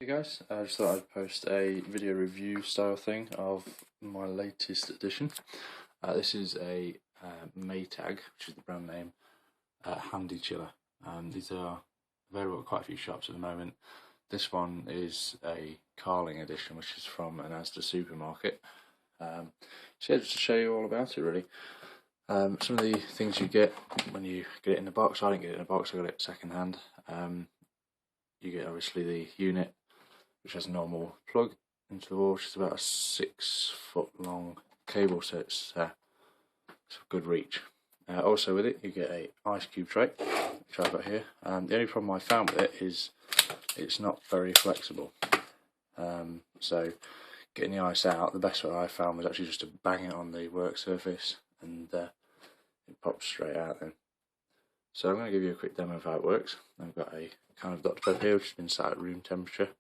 Hey guys, I just thought I'd post a video review style thing of my latest addition. This is a Maytag, which is the brand name, handy chiller. These are available at quite a few shops at the moment. This one is a Carling edition, which is from an Asda supermarket. So yeah, just to show you all about it really. Some of the things you get when you get it in the box. I didn't get it in a box, I got it second hand. You get obviously the unit, which has a normal plug into the wall, which is about a 6 foot long cable, so it's good reach. Also with it you get a ice cube tray, which I've got here. The only problem I found with it is it's not very flexible. So getting the ice out, the best way I found was actually just to bang it on the work surface and it pops straight out then. So I'm going to give you a quick demo of how it works. I've got a can of Dr Pepper here, which has been sat at room temperature.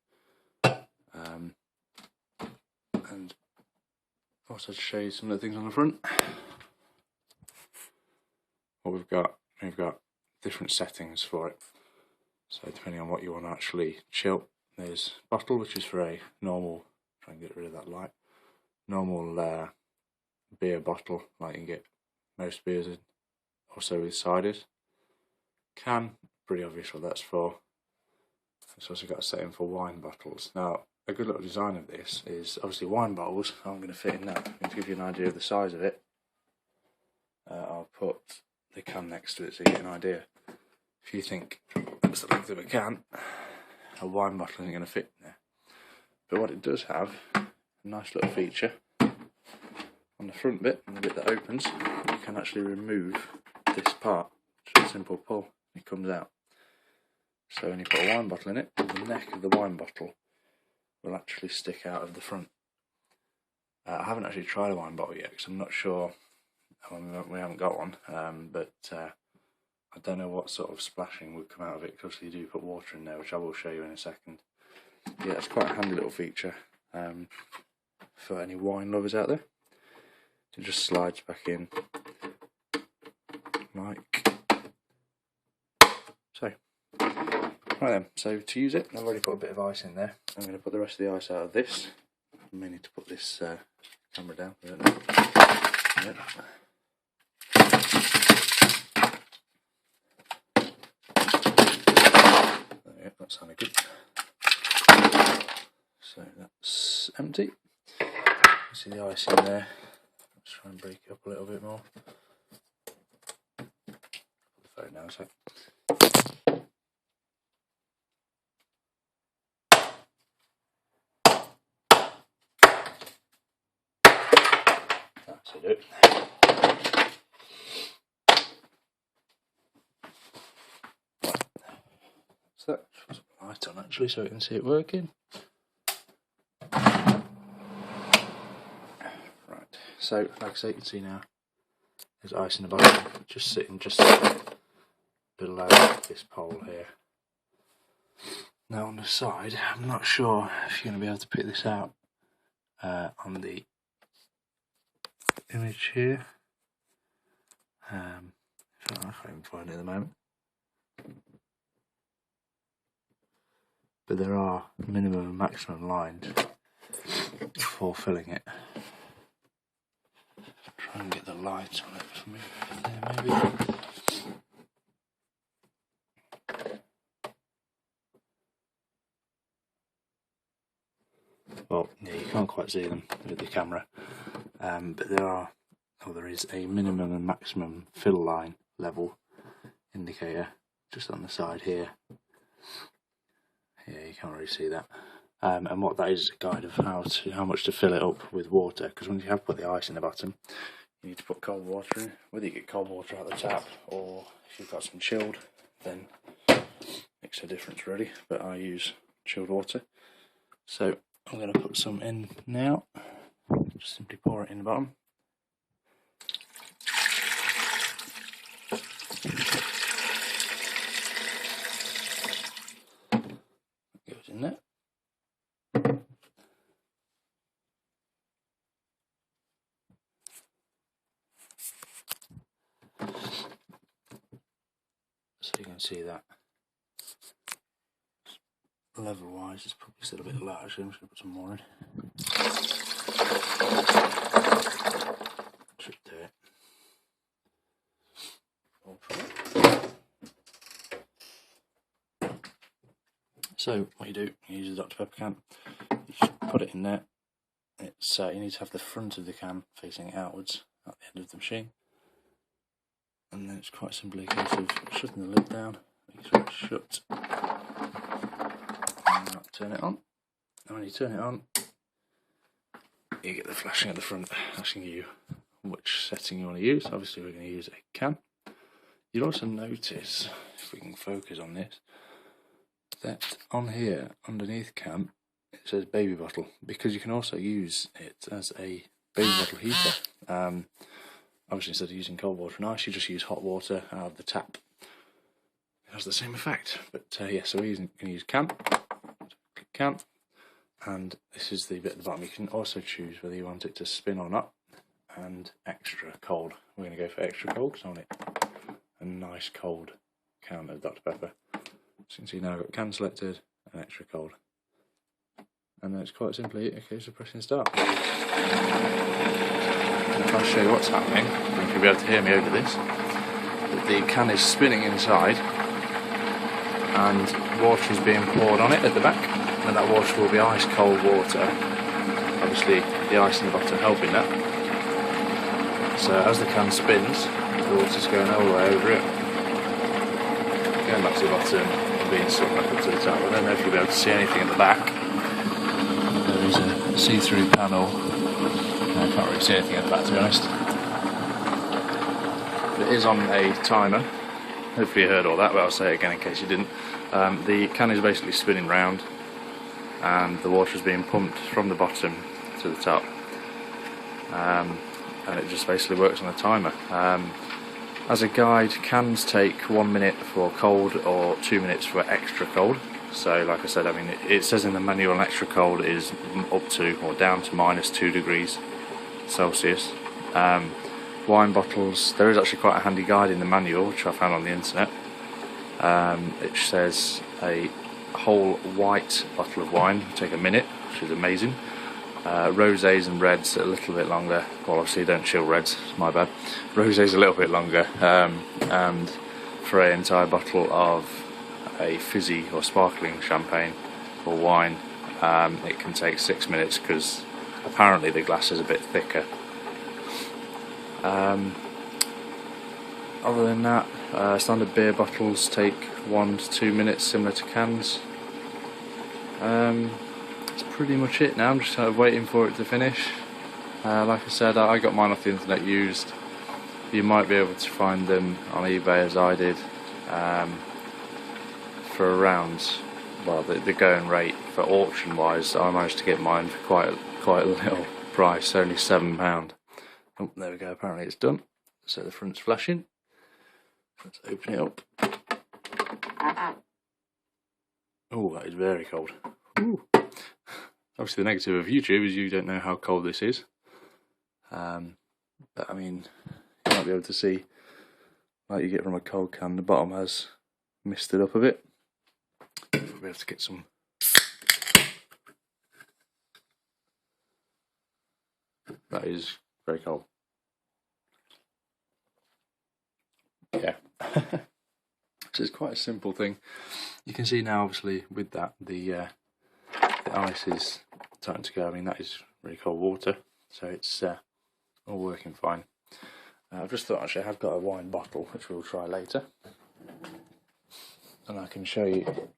And also to show you some of the things on the front. What we've got different settings for it. So depending on what you want to actually chill, there's bottle, which is for a normal, try and get rid of that light, normal beer bottle, like you can get most beers in, also with ciders. Can, pretty obvious what that's for. It's also got a setting for wine bottles. Now, a good little design of this is obviously wine bottles aren't going to fit in that. And to give you an idea of the size of it, I'll put the can next to it so you get an idea. If you think that's the length of a can, a wine bottle isn't going to fit in there. But what it does have, a nice little feature on the front bit, and the bit that opens, you can actually remove this part. Just a simple pull, it comes out. So when you put a wine bottle in it, the neck of the wine bottle will actually stick out of the front. I haven't actually tried a wine bottle yet because I'm not sure. We haven't got one, but I don't know what sort of splashing would come out of it, because you do put water in there, which I will show you in a second. Yeah, it's quite a handy little feature for any wine lovers out there. It just slides back in like so. Right then, so to use it, I've already put a bit of ice in there. I'm going to put the rest of the ice out of this. I may need to put this camera down, I don't know. Yep. There we go, that sounded good. So that's empty. You see the ice in there. Let's try and break it up a little bit more. Put the phone down a sec. That's it. So that puts the light on actually, so you can see it working. Right, so like I say, you can see now there's ice in the bottom, just sitting just below this pole here. Now on the side, I'm not sure if you're going to be able to pick this out on the image here. I can't even find it at the moment. But there are minimum and maximum lines for filling it. Try and get the light on it for me there, maybe. Well, yeah, you can't quite see them with the camera, but there is a minimum and maximum fill line level indicator just on the side here. Yeah, you can't really see that. And what that is a guide of how much to fill it up with water, because once you have put the ice in the bottom, you need to put cold water in. Whether you get cold water out the tap or if you've got some chilled, then makes a difference really, but I use chilled water. So I'm going to put some in now, just simply pour it in the bottom. Goes in there. So you can see that level wise it's probably still a bit low. Actually, I'm just going to put some more in. Should do it. So what you do, you use a Dr Pepper can, you just put it in there. It's you need to have the front of the can facing outwards at the end of the machine, and then it's quite simply a case of shutting the lid down, make sure it's shut, and now turn it on. And when you turn it on, you get the flashing at the front asking you which setting you want to use. Obviously we're going to use a can. You'll also notice, if we can focus on this, that on here underneath can it says baby bottle, because you can also use it as a baby bottle heater. Obviously instead of using cold water and ice, you just use hot water out of the tap. It has the same effect, but yeah, so we're going to use can. Click can, and this is the bit at the bottom. You can also choose whether you want it to spin or not, and extra cold. We're going to go for extra cold because I want it a nice cold can of Dr Pepper. So you can see now I've got can selected and extra cold. And then it's quite simply a case of pressing start. And if I show you what's happening, and you'll be able to hear me over this, that the can is spinning inside and water is being poured on it at the back, and that water will be ice cold water. Obviously the ice in the bottom helping that. So as the can spins, the water's going all the way over it, going back to the bottom and being sucked back up to the top. I don't know if you'll be able to see anything at the back. There is a see-through panel. I can't really see anything at the back, to be honest. It is on a timer. Hopefully you heard all that, but I'll say it again in case you didn't. The can is basically spinning round and the water is being pumped from the bottom to the top. And it just basically works on a timer. As a guide, cans take 1 minute for cold or 2 minutes for extra cold. So like I said, I mean, it says in the manual extra cold is up to or down to -2 degrees Celsius. Wine bottles, there is actually quite a handy guide in the manual which I found on the internet. It says a whole white bottle of wine will take a minute, which is amazing. Rosés and reds a little bit longer. Well, obviously don't chill reds, my bad. Rosés a little bit longer, and for an entire bottle of a fizzy or sparkling champagne or wine, it can take 6 minutes because apparently the glass is a bit thicker. Other than that, standard beer bottles take 1 to 2 minutes, similar to cans. That's pretty much it now. I'm just kind of waiting for it to finish. Like I said, I got mine off the internet used. You might be able to find them on eBay as I did, for around, well, the going rate for auction wise, I managed to get mine for quite a little price, only £7. Oh, there we go, apparently it's done. So the front's flashing. Let's open it up. Oh, that is very cold. Ooh. Obviously the negative of YouTube is you don't know how cold this is. But I mean, you might be able to see, like you get from a cold can, the bottom has misted up a bit. We'll be able to get some. That is very cold. Yeah. So it's quite a simple thing. You can see now, obviously, with that, the ice is starting to go. I mean, that is really cold water, so it's all working fine. I've just thought, actually, I've got a wine bottle, which we'll try later, and I can show you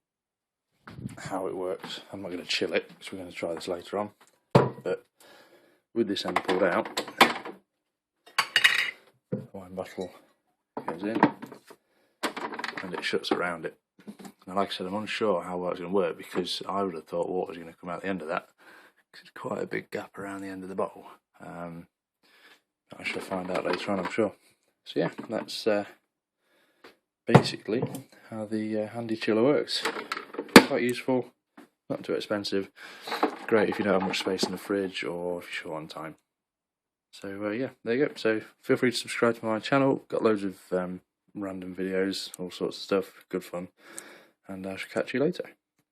how it works. I'm not going to chill it, because we're going to try this later on, but with this end pulled out, the wine bottle goes in, and it shuts around it. Now, like I said, I'm unsure how well it's going to work, because I would have thought water was going to come out the end of that, because it's quite a big gap around the end of the bottle. I shall find out later on, I'm sure. So yeah, that's basically how the handy chiller works. Quite useful, not too expensive, great if you don't have much space in the fridge or if you're short on time. So yeah, there you go. So feel free to subscribe to my channel, got loads of random videos, all sorts of stuff, good fun, and I shall catch you later.